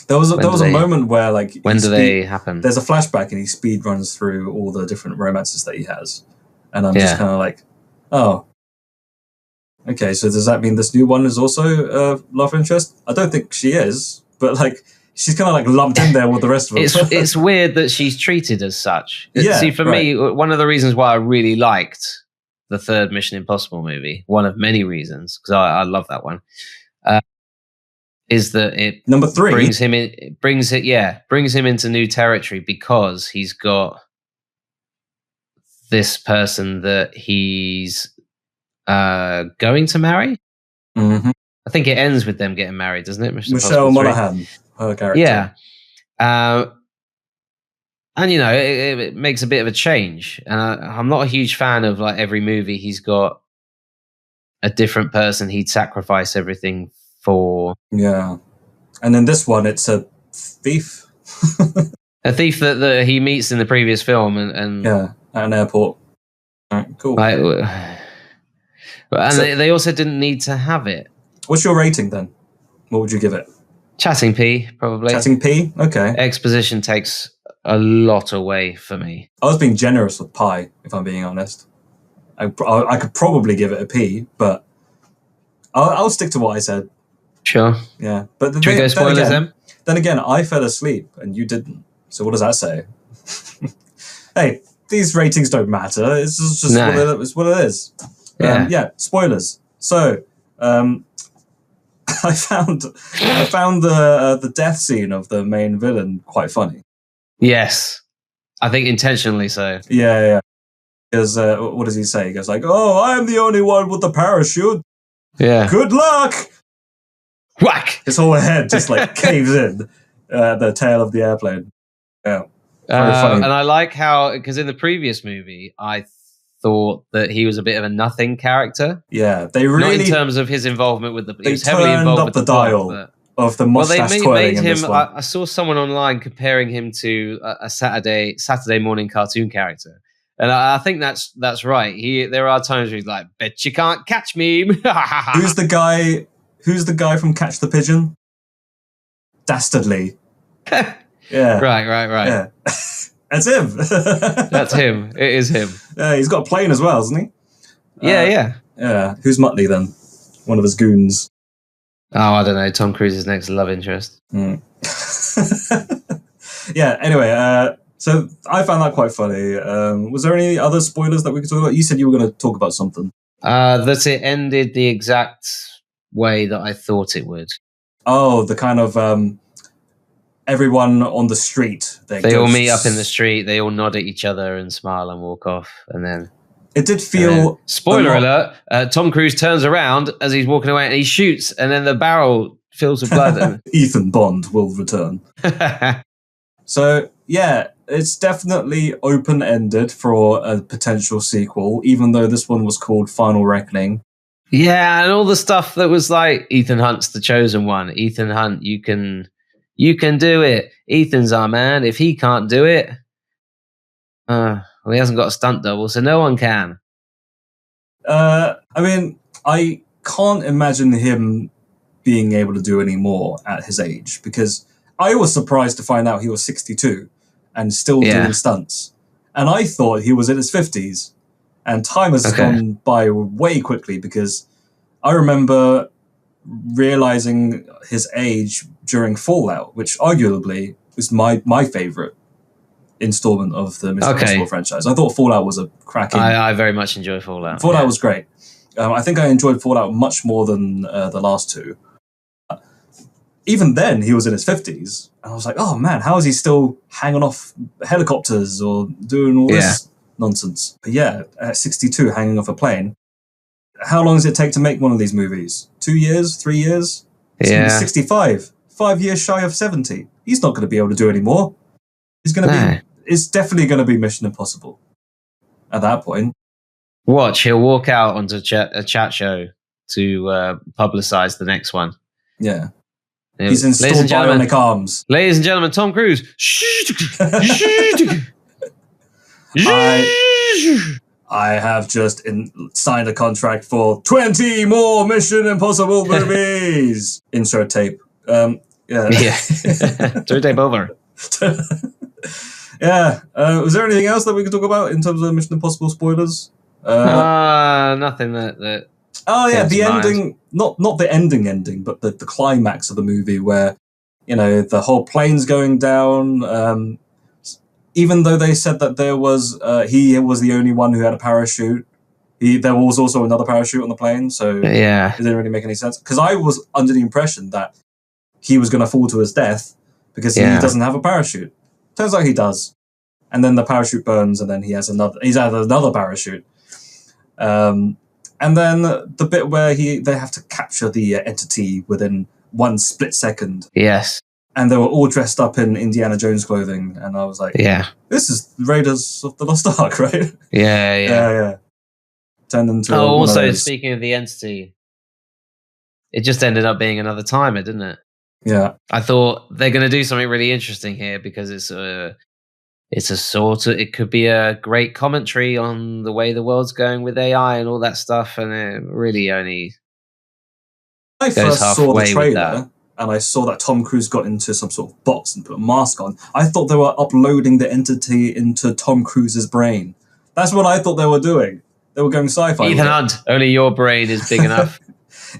there was a moment where like when do they happen? There's a flashback and he speed runs through all the different romances that he has, and I'm just kind of like, oh, okay. So does that mean this new one is also a love interest? I don't think she is, but like she's kind of like lumped in there with the rest of them. It's weird that she's treated as such. Yeah, see, for me, one of the reasons why I really liked the third Mission Impossible movie, one of many reasons, because I love that one, is that it number 3 brings him into new territory because he's got this person that he's going to marry. Mm-hmm. I think it ends with them getting married, doesn't it? Michelle Monaghan, her character. Yeah. And, you know, it makes a bit of a change. And I'm not a huge fan of, like, every movie he's got a different person he'd sacrifice everything for. Yeah. And in this one, it's a thief. A thief that he meets in the previous film. And yeah, at an airport. All right, cool. And they also didn't need to have it. What's your rating, then? What would you give it? Chatting P, probably. Chatting P? Okay. Exposition takes a lot away for me. I was being generous with Pi, if I'm being honest. I could probably give it a P, but I'll stick to what I said. Sure. Yeah. But Should we go spoilers then? Then again, I fell asleep and you didn't. So what does that say? Hey, these ratings don't matter. It's just what it is. Yeah, spoilers. So, I found the death scene of the main villain quite funny. Yes, I think intentionally so. Yeah. Because what does he say? He goes like, "Oh, I'm the only one with the parachute. Yeah. Good luck." Whack! His whole head just like caves in the tail of the airplane. Yeah. And I like how, because in the previous movie, I thought that he was a bit of a nothing character. Yeah, they really, not in terms of his involvement with he was heavily involved with the dial of the mustache twirling in this one. I saw someone online comparing him to a Saturday morning cartoon character, and I think that's right. There are times where he's like, "Bet you can't catch me." Who's the guy from Catch the Pigeon? Dastardly. Yeah. Right. Yeah. That's him. That's him. It is him. Yeah, he's got a plane as well, hasn't he? Yeah. Who's Muttley then? One of his goons. Oh, I don't know. Tom Cruise's next love interest. Mm. Yeah. Anyway, so I found that quite funny. Was there any other spoilers that we could talk about? You said you were going to talk about something. That it ended the exact way that I thought it would. Oh, the kind of everyone on the street. They all meet up in the street. They all nod at each other and smile and walk off. And then it did feel. Spoiler alert! Tom Cruise turns around as he's walking away and he shoots, and then the barrel fills with blood. Ethan Bond will return. So yeah, it's definitely open-ended for a potential sequel, even though this one was called Final Reckoning. Yeah, and all the stuff that was like, Ethan Hunt's the chosen one. Ethan Hunt, you can do it. Ethan's our man. If he can't do it, well, he hasn't got a stunt double, so no one can. I mean, I can't imagine him being able to do any more at his age, because I was surprised to find out he was 62 and still doing stunts. And I thought he was in his 50s. And time has gone by way quickly, because I remember realizing his age during Fallout, which arguably is my favorite installment of the Mission Impossible franchise. I thought Fallout was a cracking... I very much enjoy Fallout. Fallout was great. I think I enjoyed Fallout much more than the last two. Even then, he was in his 50s. And I was like, oh man, how is he still hanging off helicopters or doing all this nonsense? But yeah, at 62, hanging off a plane. How long does it take to make one of these movies? 2 years? 3 years? He's going to be 65. 5 years shy of 70. He's not going to be able to do any more. He's going to be... It's definitely going to be Mission Impossible at that point. Watch, he'll walk out onto a chat show to publicize the next one. Yeah. He's installed bionic arms. Ladies and gentlemen, Tom Cruise. I have just signed a contract for 20 more Mission Impossible movies. Insert tape. Yeah. Insert tape over. Yeah. Was there anything else that we could talk about in terms of Mission Impossible spoilers? Nothing that. Oh yeah, the ending. Not the ending, but the climax of the movie where, the whole plane's going down. Even though they said that there was he was the only one who had a parachute, there was also another parachute on the plane, so it didn't really make any sense. Because I was under the impression that he was going to fall to his death because he doesn't have a parachute. Turns out he does, and then the parachute burns, and then he's had another parachute. And then the bit where they have to capture the entity within 1 split second. Yes. And they were all dressed up in Indiana Jones clothing, and I was like, this is Raiders of the Lost Ark, right? Yeah. Turned into also, speaking of the entity, it just ended up being another timer, didn't it? Yeah. I thought they're going to do something really interesting here because it could be a great commentary on the way the world's going with AI and all that stuff, and it really only I first saw the trailer, and I saw that Tom Cruise got into some sort of box and put a mask on. I thought they were uploading the entity into Tom Cruise's brain. That's what I thought they were doing. They were going sci-fi. Ethan Hunt, only your brain is big enough.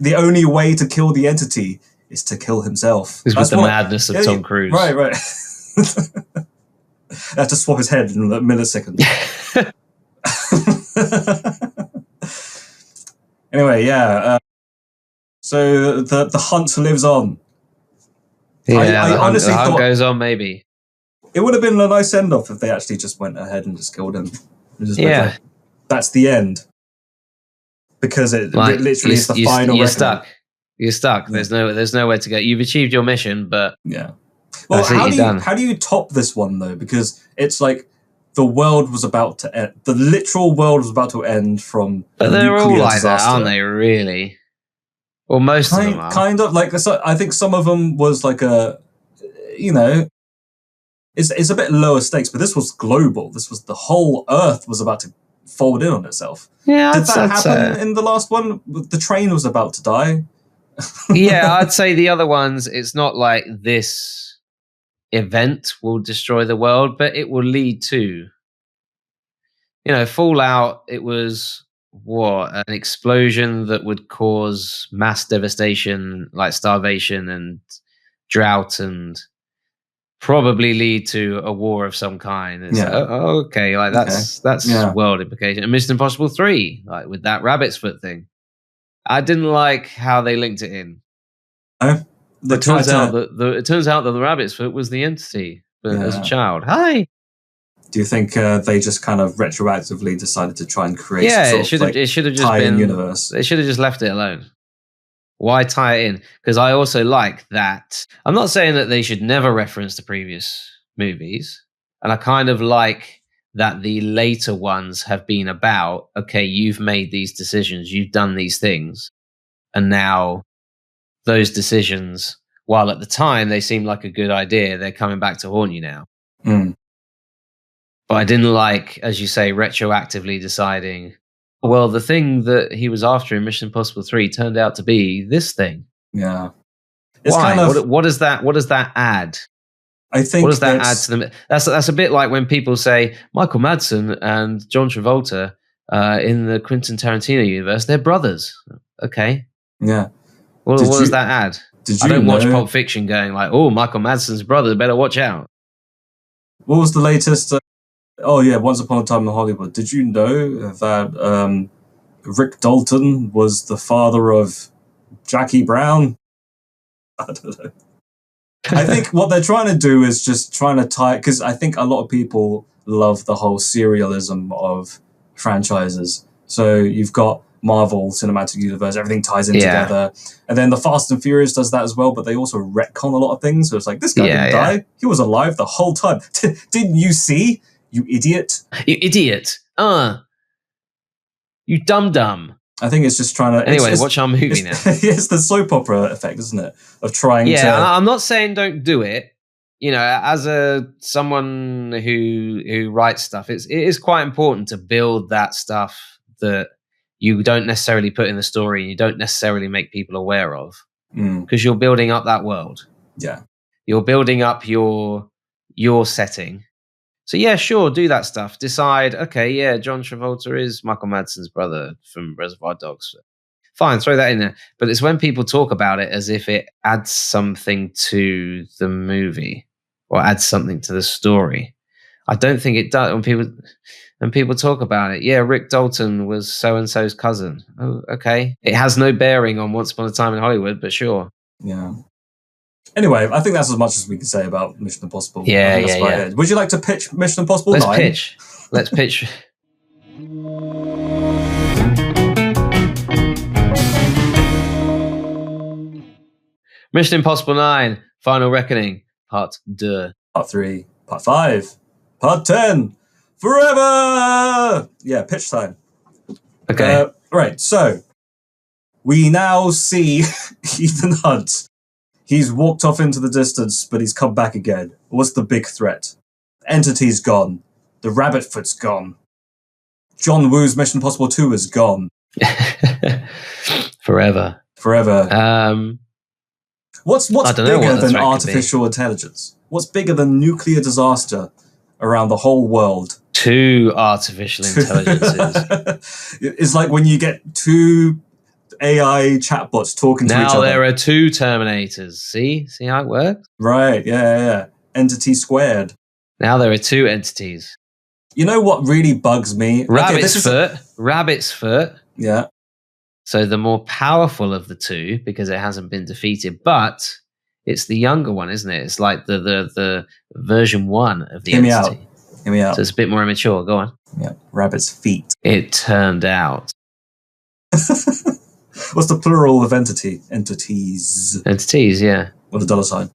The only way to kill the entity is to kill himself. It's with the madness of Tom Cruise. Right. They have to swap his head in a millisecond. Anyway, so the hunt lives on. Yeah, I honestly the hunt thought goes on, maybe. It would have been a nice send-off if they actually just went ahead and just killed him. Like, that's the end. Because it literally is the final. You're stuck. You're stuck. There's nowhere to go. You've achieved your mission, but well, how do you top this one though? Because it's like the world was about to end. The literal world was about to end from. But they're all like that, aren't they? Really? Well, most of them are. Kind of like I think some of them was like it's a bit lower stakes, but this was global. This was the whole Earth was about to fold in on itself. Yeah, did that happen in the last one? The train was about to die. Yeah, I'd say the other ones, it's not like this event will destroy the world, but it will lead to, Fallout. It was an explosion that would cause mass devastation, like starvation and drought, and probably lead to a war of some kind. It's okay, like that's world implication. And Mission Impossible 3, like with that rabbit's foot thing, I didn't like how they linked it in. It turns out that the rabbit's foot was the entity, but as a child. Hi. Do you think they just kind of retroactively decided to try and create? Yeah, it should have just been universe. They should have just left it alone. Why tie it in? Because I also like that. I'm not saying that they should never reference the previous movies, and I kind of like that the later ones have been about, okay, you've made these decisions, you've done these things, and now those decisions, while at the time they seemed like a good idea, they're coming back to haunt you now. But I didn't like, as you say, retroactively deciding, well, the thing that he was after in Mission Impossible 3 turned out to be this thing. Yeah. It's why? Kind of, what does that add? I think what does that add to them? That's a bit like when people say Michael Madsen and John Travolta in the Quentin Tarantino universe, they're brothers. Okay. Yeah. What does that add? I don't watch Pulp Fiction going like, oh, Michael Madsen's brother, better watch out. What was the latest? Once Upon a Time in Hollywood. Did you know that Rick Dalton was the father of Jackie Brown? I don't know. I think what they're trying to do is just trying to tie, because I think a lot of people love the whole serialism of franchises. So you've got Marvel Cinematic Universe, everything ties in together. And then the Fast and Furious does that as well, but they also retcon a lot of things. So it's like, this guy didn't die. He was alive the whole time. Didn't you see? You idiot. You idiot. You dum-dum. I think it's just trying to... Anyway, watch our movie now. It's the soap opera effect, isn't it? Of trying to... Yeah, I'm not saying don't do it. You know, as someone who writes stuff, it is quite important to build that stuff that you don't necessarily put in the story and you don't necessarily make people aware of, because you're building up that world. Yeah. You're building up your setting. So yeah, sure, do that stuff. Decide, okay, yeah, John Travolta is Michael Madsen's brother from Reservoir Dogs. Fine, throw that in there. But it's when people talk about it as if it adds something to the movie or adds something to the story. I don't think it does. When people talk about it, yeah, Rick Dalton was so-and-so's cousin. Oh, okay. It has no bearing on Once Upon a Time in Hollywood, but sure. Yeah. Anyway, I think that's as much as we can say about Mission Impossible. Yeah. Would you like to pitch Mission Impossible 9? Let's pitch. Mission Impossible 9, Final Reckoning, Part 2. Part 3, Part 5, Part 10, Forever! Yeah, pitch time. Okay. Right, so we now see Ethan Hunt. He's walked off into the distance, but he's come back again. What's the big threat? Entity's gone. The rabbit foot's gone. John Woo's Mission Impossible 2 is gone. Forever. What's bigger than artificial intelligence? What's bigger than nuclear disaster around the whole world? 2 artificial intelligences. It's like when you get 2 AI chatbots talking to each other. Now there are 2 Terminators. See how it works? Right, yeah. Entity squared. Now there are 2 entities. You know what really bugs me? Rabbit's foot. Yeah. So the more powerful of the 2, because it hasn't been defeated, but it's the younger one, isn't it? It's like the version 1 of the entity. Hear me out. So it's a bit more immature. Go on. Yeah. Rabbit's feet. It turned out. What's the plural of entity? Entities. Entities, yeah. With a $sign.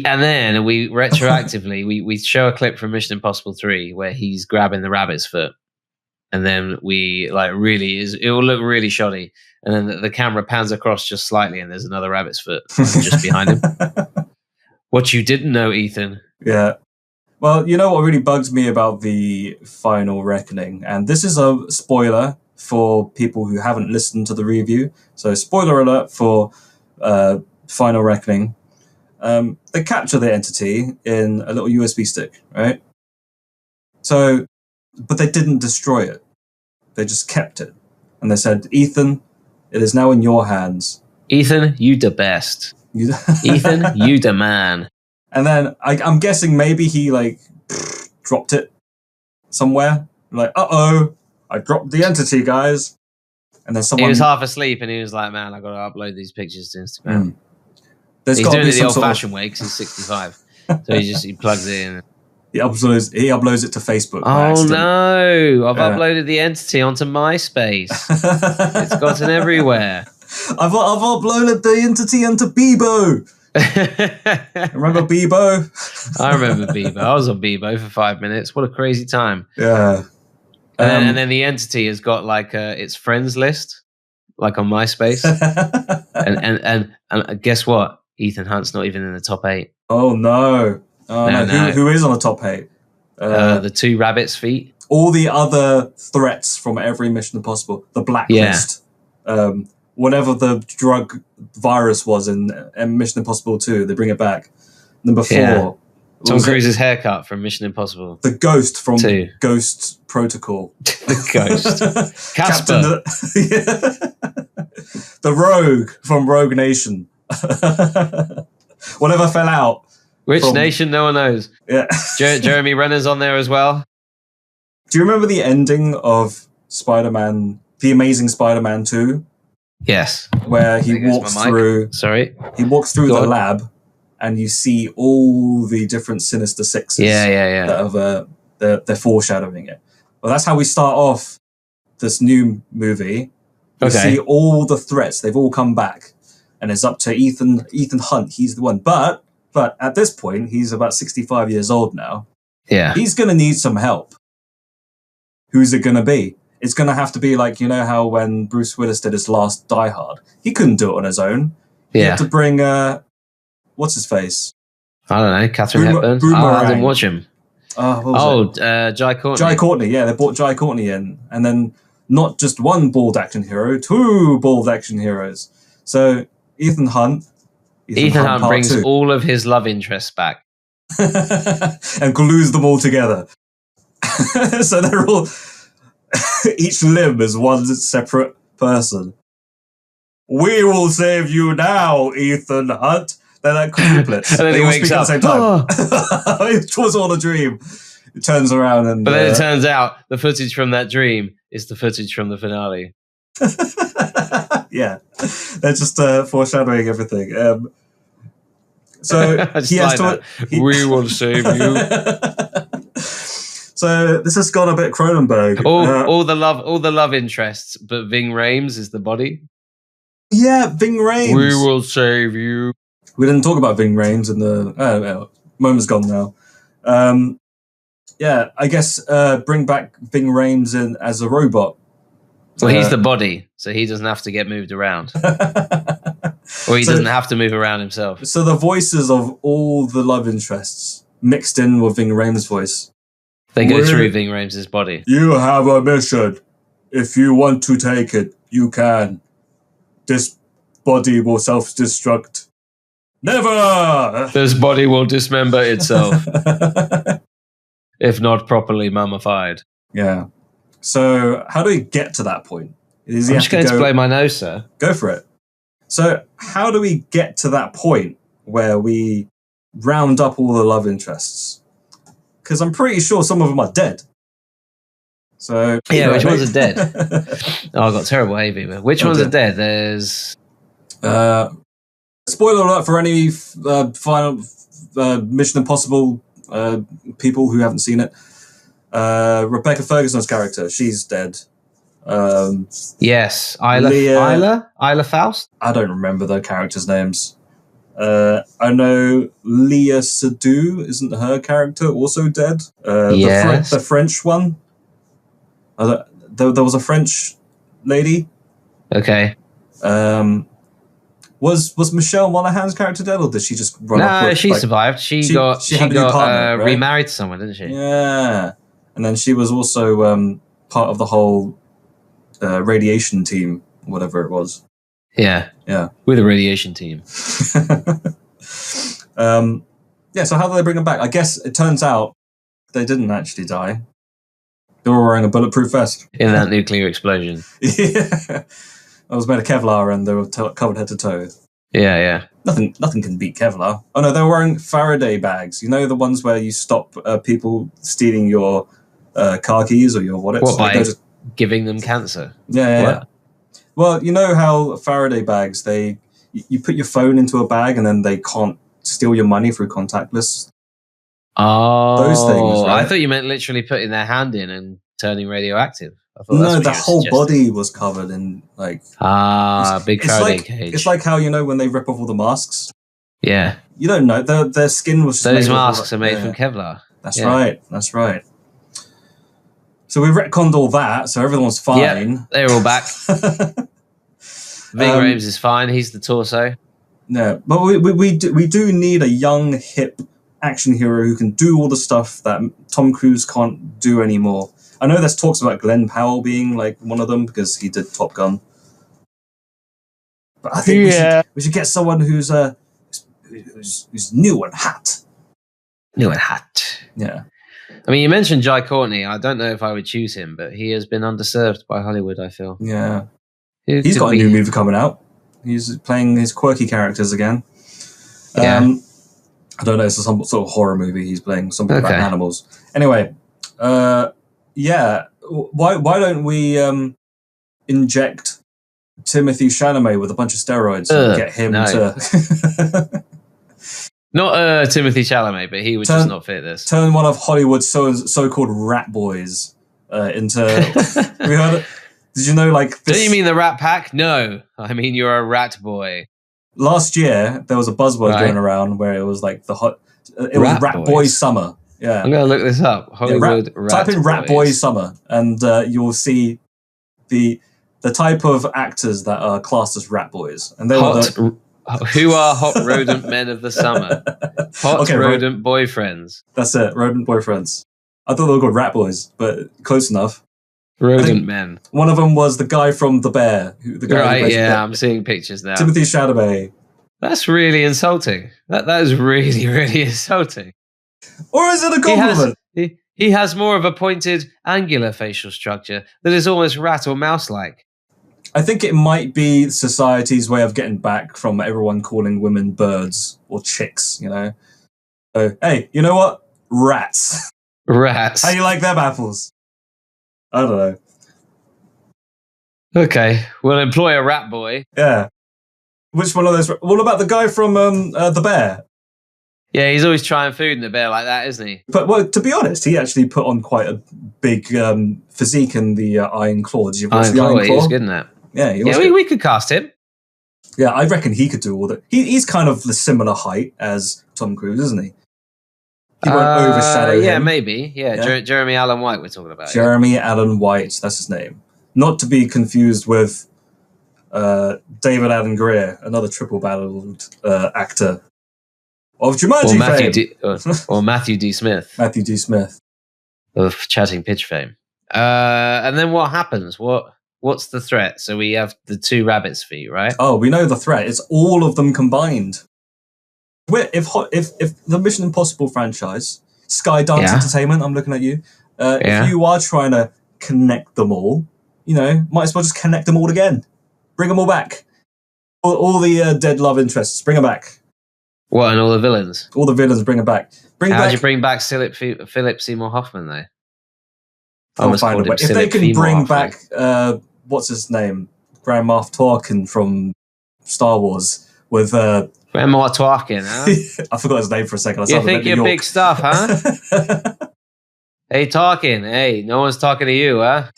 And then we retroactively we show a clip from Mission Impossible 3 where he's grabbing the rabbit's foot, and then we it will look really shoddy, and then the camera pans across just slightly, and there's another rabbit's foot just behind him. What you didn't know, Ethan. Yeah. Well, you know what really bugs me about the Final Reckoning, and this is a spoiler for people who haven't listened to the review. So, spoiler alert for Final Reckoning. They capture the entity in a little USB stick, right? So, but they didn't destroy it. They just kept it. And they said, Ethan, it is now in your hands. Ethan, you the best. Ethan, you the man. And then I'm guessing maybe he dropped it somewhere. Like, uh-oh, I dropped the entity, guys. And then someone... He was half asleep and he was like, man, I got to upload these pictures to Instagram. He's doing it the old-fashioned way because he's 65. So he plugs it in. He uploads it to Facebook. Oh no! I've uploaded the entity onto MySpace. It's gotten everywhere. I've uploaded the entity onto Bebo. Remember Bebo? I remember Bebo. I was on Bebo for 5 minutes. What a crazy time. Yeah. And then the entity has got its friends list, like on MySpace. and guess what? Ethan Hunt's not even in the top 8. Oh no! No. Who is on the top 8? The 2 rabbits' feet. All the other threats from every Mission Impossible. The blacklist. Whatever the drug virus was in Mission Impossible 2, they bring it back. Number 4. Yeah. Tom Cruise's haircut from Mission Impossible. The ghost from 2. Ghost Protocol. The ghost. Casper. The rogue from Rogue Nation. Whatever fell out. Which nation? No one knows. Yeah. Jeremy Renner's on there as well. Do you remember the ending of Spider-Man, The Amazing Spider-Man 2? Yes. Where he walks through... Sorry. He walks through the lab and you see all the different Sinister Sixes. Yeah. That have, they're foreshadowing it. Well, that's how we start off this new movie. We see all the threats. They've all come back. And it's up to Ethan Hunt. He's the one. But at this point, he's about 65 years old now. Yeah. He's going to need some help. Who's it going to be? it's going to have to be like, you know how when Bruce Willis did his last Die Hard, he couldn't do it on his own. He had to bring, what's his face? I don't know, Catherine Hepburn? I didn't watch him. Jai Courtney. Jai Courtney, yeah, they brought Jai Courtney in. And then not just one bald action hero, 2 bald action heroes. So Ethan Hunt brings all of his love interests back. And glues them all together. So they're all... each limb is one separate person. We will save you now, Ethan Hunt. They're like quadruplets. And then they he all wakes speak up. at the same time. It was all a dream. It turns around and... But then it turns out the footage from that dream is the footage from the finale. Yeah. They're just foreshadowing everything. So he has to... We will save you. So this has gone a bit Cronenberg. All the love interests, but Ving Rhames is the body. Yeah, Ving Rhames. We will save you. We didn't talk about Ving Rhames in the... moment's gone now. Yeah, I guess bring back Ving Rhames in as a robot. Well, he's the body, so he doesn't have to get moved around. Or he doesn't have to move around himself. So the voices of all the love interests mixed in with Ving Rhames' voice. They go through Ving Rhames' body. You have a mission. If you want to take it, you can. This body will self-destruct. Never! This body will dismember itself. If not properly mummified. Yeah. So how do we get to that point? I'm just going to blow my nose, sir. Go for it. So how do we get to that point where we round up all the love interests? Because I'm pretty sure some of them are dead. So yeah, which ones are dead? I got terrible hay fever. Which ones are dead? There's... spoiler alert for any final Mission Impossible people who haven't seen it. Rebecca Ferguson's character, she's dead. Yes, Isla Faust. I don't remember the characters' names. I know Leah Seydoux, isn't her character also dead? Yes. The French one. There was a French lady. Okay. Was Michelle Monaghan's character dead, or did she just run off? No, she survived. She got partner, right? Remarried to someone, didn't she? Yeah, and then she was also part of the whole radiation team, whatever it was. Yeah. With a radiation team. Yeah. So how do they bring them back? I guess it turns out they didn't actually die. They were wearing a bulletproof vest in that nuclear explosion. Yeah. It was made of Kevlar and they were covered head to toe. Yeah. Nothing can beat Kevlar. Oh no, they were wearing Faraday bags. You know, the ones where you stop people stealing your car keys or your wallets? What, by giving them cancer? Yeah. Well, you know how Faraday bags, you put your phone into a bag and then they can't steal your money through contactless. Oh, those things, right? I thought you meant literally putting their hand in and turning radioactive. No, the whole body was covered in like... big Faraday cage. It's like how, you know, when they rip off all the masks? Yeah. You don't know. Their skin was just Those masks are made from Kevlar. That's right. So we retconned all that, so everyone's fine. Yeah, they're all back. Ving Rhames is fine. He's the torso. No, but we do need a young, hip action hero who can do all the stuff that Tom Cruise can't do anymore. I know there's talks about Glenn Powell being like one of them because he did Top Gun. But I think we should get someone who's new and hot. New and hot. Yeah. I mean, you mentioned Jai Courtney. I don't know if I would choose him, but he has been underserved by Hollywood, I feel. Yeah. He's got a new movie coming out. He's playing his quirky characters again. Yeah. I don't know, it's some sort of horror movie. He's playing something about animals. Anyway, yeah. Why don't we inject Timothy Chalamet with a bunch of steroids and get him to... Not Timothy Chalamet, but he would just not fit this. Turn one of Hollywood's so-called rat boys into... Have you heard it? Did you know, like... Don't you mean the Rat Pack? No. I mean, you're a rat boy. Last year, there was a buzzword going around where it was like the hot... It was Rat Boy Summer. Yeah. I'm going to look this up. Hollywood Type in Rat Boy Summer and you'll see the type of actors that are classed as rat boys, and they who are hot rodent men of the summer? Hot rodent boyfriends. That's it, rodent boyfriends. I thought they were called rat boys, but close enough. Rodent men. One of them was the guy from The Bear. I'm seeing pictures now. Timothy Chalamet. That's really insulting. That is really, really insulting. Or is it a compliment? He has more of a pointed, angular facial structure that is almost rat or mouse-like. I think it might be society's way of getting back from everyone calling women birds or chicks, you know? So, hey, you know what? Rats. Rats. How you like them apples? I don't know. Okay, we'll employ a rat boy. Yeah. Which one of those? What about the guy from The Bear? Yeah, he's always trying food in The Bear like that, isn't he? But, well, to be honest, he actually put on quite a big physique in the Iron Claw. Did you watch the Iron Claw? He was good in that. Yeah, we could cast him. Yeah, I reckon he could do all that. He's kind of the similar height as Tom Cruise, isn't he? He won't overshadow him. Yeah, maybe. Yeah. Jeremy Allen White we're talking about. Jeremy Allen White, that's his name. Not to be confused with David Alan Grier, another triple-battled actor of Jumanji fame. Or Matthew D. Smith. Matthew D. Smith. Of Chatting Pitch fame. And then what happens? What's the threat? So we have the 2 rabbit's feet, right? Oh, we know the threat. It's all of them combined. If the Mission Impossible franchise, Skydance Entertainment, I'm looking at you. If you are trying to connect them all, you know, might as well just connect them all again. Bring them all back. All the dead love interests, bring them back. What, and all the villains? All the villains, bring them back. How'd you bring back Philip Seymour Hoffman, though? I'll find a way. If they can bring back, what's his name? Grand Moff Tarkin from Star Wars with... Grand Moff Tarkin, huh? I forgot his name for a second. You think you're big stuff, huh? Hey, Tarkin. Hey, no one's talking to you, huh?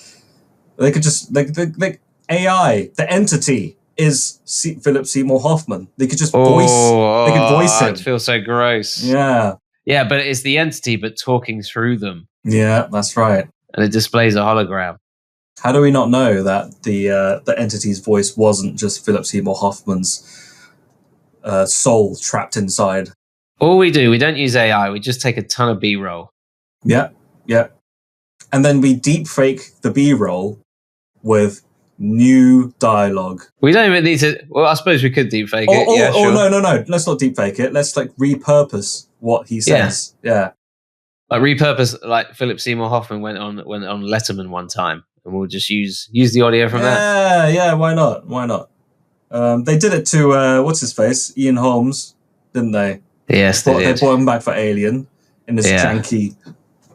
They could just... Like AI, the entity, is Philip Seymour Hoffman. They could just voice him. It feels so gross. Yeah. Yeah, but it's the entity, but talking through them. Yeah, that's right. And it displays a hologram. How do we not know that the entity's voice wasn't just Philip Seymour Hoffman's soul trapped inside? All we do, we don't use AI. We just take a ton of B-roll. Yeah. And then we deep fake the B-roll with new dialogue. We don't even need to... Well, I suppose we could deep fake it. Sure. No. Let's not deep fake it. Let's repurpose what he says. Yeah. Like repurpose, like Philip Seymour Hoffman went on Letterman one time, and we'll just use the audio from that. Yeah. Why not? They did it to what's his face, Ian Holmes, didn't they? Yes, they did. They brought him back for Alien in this janky.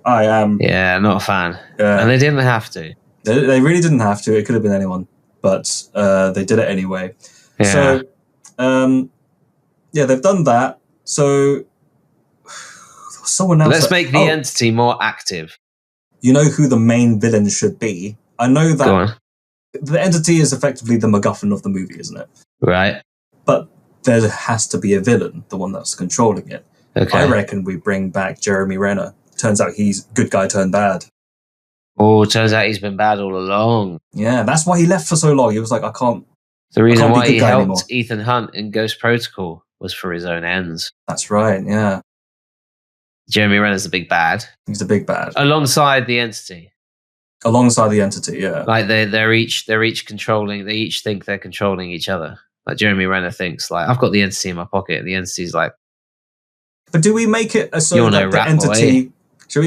I am. Yeah, not a fan. And they didn't have to. They really didn't have to. It could have been anyone, but they did it anyway. Yeah. So, they've done that. So, someone else. Let's make the entity more active. You know who the main villain should be? I know that the entity is effectively the MacGuffin of the movie, isn't it? Right. But there has to be a villain, the one that's controlling it. Okay. I reckon we bring back Jeremy Renner. Turns out he's good guy turned bad. Oh, turns out he's been bad all along. Yeah, that's why he left for so long. He was like, I can't. The reason why he helped Ethan Hunt in Ghost Protocol was for his own ends. That's right, yeah. Jeremy Renner's the big bad. He's the big bad. Alongside the entity. Alongside the entity, yeah. Like they're each controlling, they each think they're controlling each other. Like Jeremy Renner thinks, like, I've got the entity in my pocket, and the entity's like... But do we make it so that the entity... Should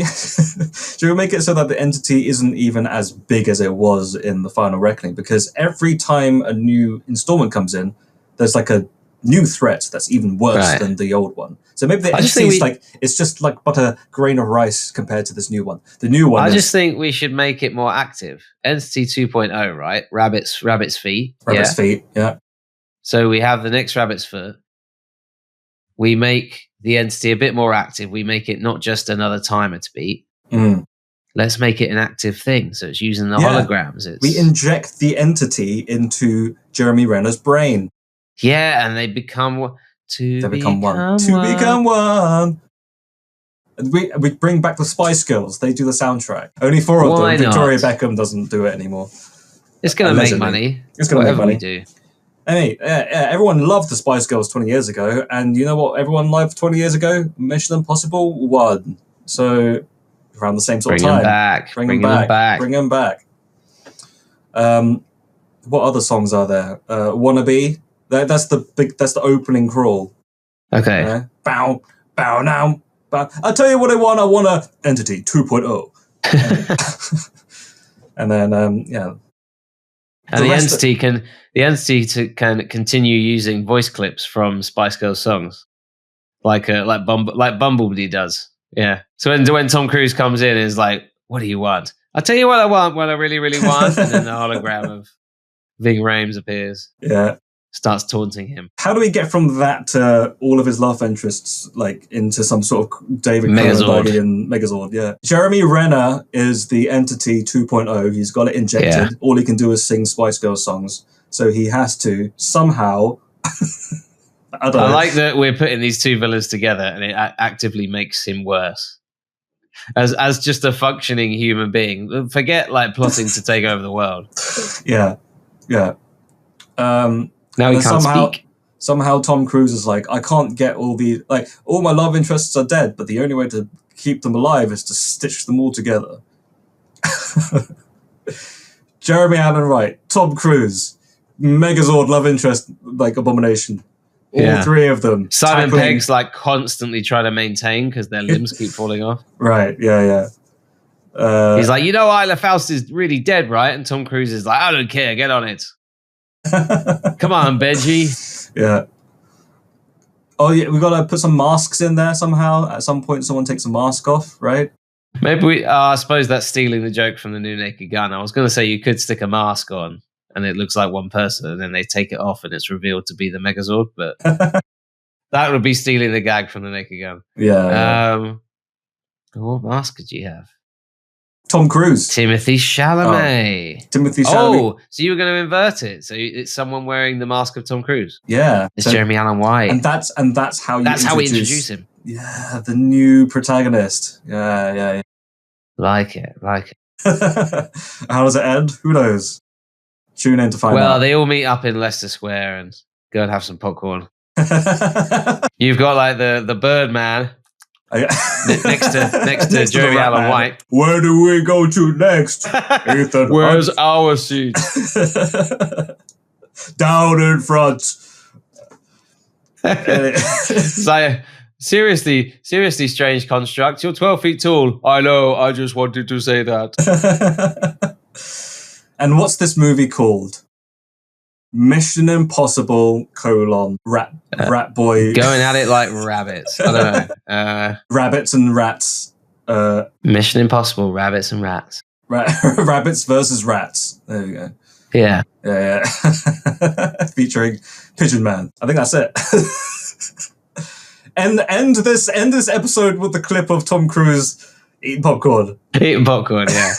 we make it so that the entity isn't even as big as it was in the Final Reckoning? Because every time a new installment comes in, there's like a new threat that's even worse than the old one. So maybe the entity is it's just like but a grain of rice compared to this new one. The new one. I just think we should make it more active. Entity 2.0, right? Rabbit's feet. Rabbit's feet, yeah. So we have the next rabbit's foot. We make the entity a bit more active. We make it not just another timer to beat. Let's make it an active thing. So it's using the holograms. We inject the entity into Jeremy Renner's brain. Yeah, and they become one. To become one. We bring back the Spice Girls. They do the soundtrack. Only 4 of them. Victoria Beckham doesn't do it anymore. It's going to make money. It's going to make money. We do. Anyway, everyone loved the Spice Girls 20 years ago, and you know what everyone loved 20 years ago? Mission Impossible 1. So, around the same sort of time. Bring them back. Bring them back. What other songs are there? Wannabe. That's the opening crawl. Okay. Bow, bow now. Bow. I'll tell you what I want. I want a Entity 2.0. And then, And the entity can continue using voice clips from Spice Girls songs, like Bumblebee does. Yeah. So when Tom Cruise comes in, is like, "What do you want?" I'll tell you what I want. What I really, really want. And then the hologram of Ving Rhames appears. Yeah. Starts taunting him. How do we get from that to all of his love interests, like into some sort of David Cronenberg and Megazord? Yeah. Jeremy Renner is the Entity 2.0. He's got it injected. Yeah. All he can do is sing Spice Girls songs. So he has to somehow... I like that we're putting these two villains together and it actively makes him worse. As just a functioning human being. Forget like plotting to take over the world. Yeah. Yeah. Now he can't speak. Somehow Tom Cruise is like, I can't get all my love interests are dead, but the only way to keep them alive is to stitch them all together. Jeremy Allen Wright, Tom Cruise, Megazord love interest, like abomination. All three of them. Simon Pegg's like constantly trying to maintain because their limbs keep falling off. Right, yeah. He's like, Isla Faust is really dead, right? And Tom Cruise is like, I don't care, get on it. Come on, Benji. Yeah. Oh, yeah, we got to put some masks in there somehow. At some point, someone takes a mask off, right? Maybe I suppose that's stealing the joke from the new Naked Gun. I was going to say you could stick a mask on and it looks like one person and then they take it off and it's revealed to be the Megazord, but that would be stealing the gag from the Naked Gun. Yeah. What mask could you have? Tom Cruise. Timothy Chalamet. Timothy Chalamet. Oh, so you were going to invert it. So it's someone wearing the mask of Tom Cruise. Yeah. It's Jeremy Allen White. And that's how we introduce him. Yeah, the new protagonist. Yeah. Like it. How does it end? Who knows? Tune in to find out. Well, they all meet up in Leicester Square and go and have some popcorn. You've got like the Birdman. next to Jeremy Allen White. Where do we go to next? Ethan Where's our seat? Down in front. So, seriously strange construct. You're 12 feet tall. I know, I just wanted to say that. And what's this movie called? Mission Impossible, rat boy. Going at it like rabbits. I don't know. Rabbits and rats. Mission Impossible, rabbits and rats. Rabbits versus rats. There we go. Yeah. Featuring Pigeon Man. I think that's it. And end this episode with the clip of Tom Cruise eating popcorn. Eating popcorn, yeah.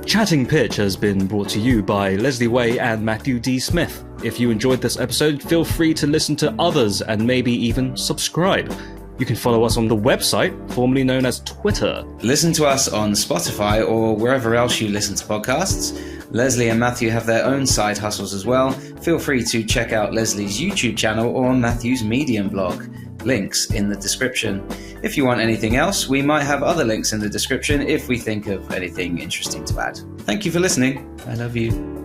Chatting Pitch has been brought to you by Leslie Way and Matthew D. Smith. If you enjoyed this episode, feel free to listen to others and maybe even subscribe. You can follow us on the website, formerly known as Twitter. Listen to us on Spotify or wherever else you listen to podcasts. Leslie and Matthew have their own side hustles as well. Feel free to check out Leslie's YouTube channel or Matthew's Medium blog. Links in the description. If you want anything else, we might have other links in the description if we think of anything interesting to add. Thank you for listening. I love you.